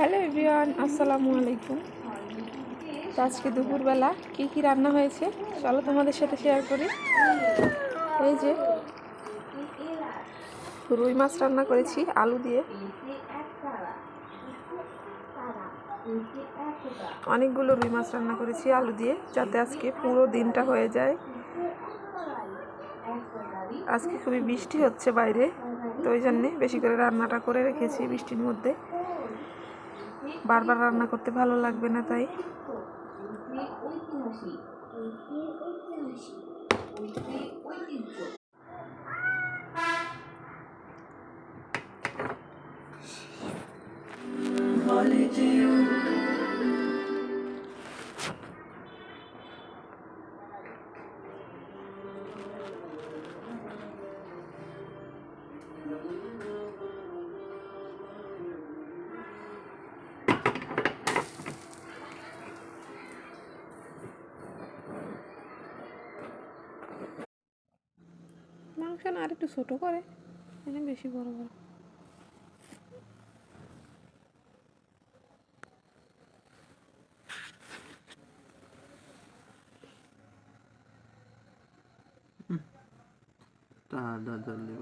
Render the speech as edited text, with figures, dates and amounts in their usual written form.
Hello everyone, আসসালামু আলাইকুম। তো আজকে দুপুরবেলা কী রান্না হয়েছে চলো তোমাদের সাথে শেয়ার করি। এই যে রুই মাছ রান্না করেছি আলু দিয়ে। অনেকগুলো রুই মাছ রান্না করেছি আলু দিয়ে, যাতে আজকে পুরো দিনটা হয়ে যায়। আজকে খুবই বৃষ্টি হচ্ছে বাইরে, তো ওই জন্যে বেশি করে রান্নাটা করে রেখেছি বৃষ্টির মধ্যে। বারবার রান্না করতে ভালো লাগবে না, তাই মাংস না আর একটু ছোটো করে, এনে বেশি বড় বড়। জলদি